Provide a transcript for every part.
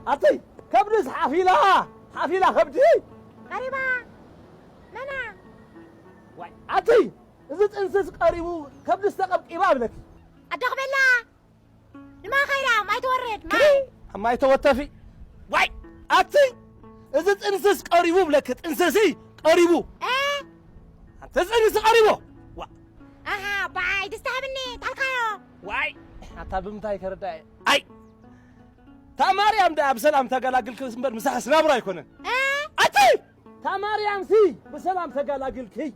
أتي كبدس حافلة كبدي قريبا منا واي أتي إذا تنسس قريبو كبدس تقب إباب لك أدق بالله لما خيرا ما يتورد ما يتوتفي واي أتي إذا تنسس قريبو لك تنسسي قريبو إيه أنت تنسس قريبو أها باي تستهبني تلقايو واي حتى بمتاي كرداي أي تا مريم دا بسلام تقلاقل كل سنبر مساحة سنابرا يكونن أتي تا مريم سي بسلام تقلاقل كي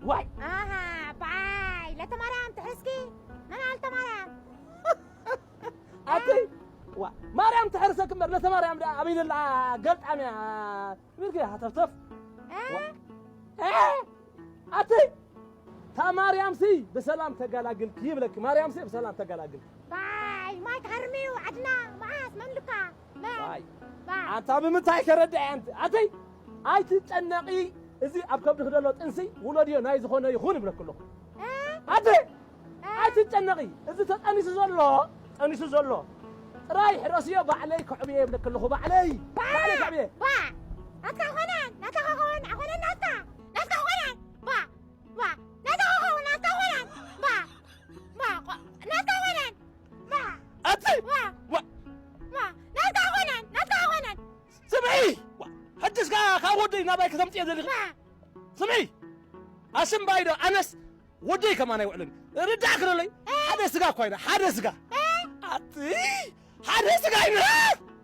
واي أها باي لا تمارم تحرسكي أنا قلت مريم أتي وا مريم تحرسك مر لا مريم دا أمين الله قلت عمي مين كده هتفتف أتي تا مريم سي بسلام تقلاقل كي بلك مريم سي بسلام تقلاقل باي ما تهرمي وعدنا معاس مملكة باي باي أنت بمتاي كرداي أنت أتي أي تتنقي إزي أبكب تخدلو تنسي ولدي ناي زخونه يخون بلا كله أتي أي تتنقي إزي تتأنيس زلو رايح راسيه بعليك عبيه بلا كله بعلي بعليك عبيه با ناتكا هونان ناتكا هون هونان ناتكا هونان با ناتكا هون ناتكا هونان با ناتكا هونان با أتي ناتكا هونان سمعي حدث كودي نبايك سمتي زلي سمعي أسم بايدو أنس ودي كمان يقولن ردع كرولي حدث كوينا حدث أتي حدث كاينا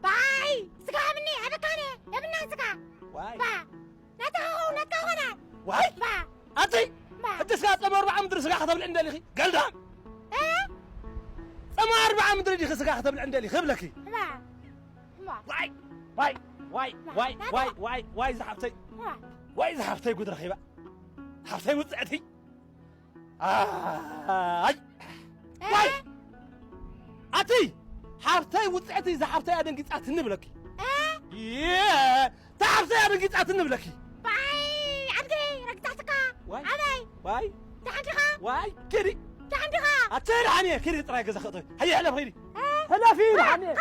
باي سكا مني هذا كان يا بنا سكا واي با ناتكا هونان واي با أتي حدث تمر 4 مدري سكا خطب عند اللي قلدام تمر 4 مدري سكا خطب عند اللي خبلكي واي زحفتي واي قدر خيبة حفتي وزعتي واي أتي حفتي وزعتي زحفتي أدن قطعت النبلكي تعرفتي أدن قطعت النبلكي باي عندي رقصتك واي عبي واي تعندها واي كري تعندها أتي رحني كري تراي قزخطي هيا هلا بغيري هلا فين رحني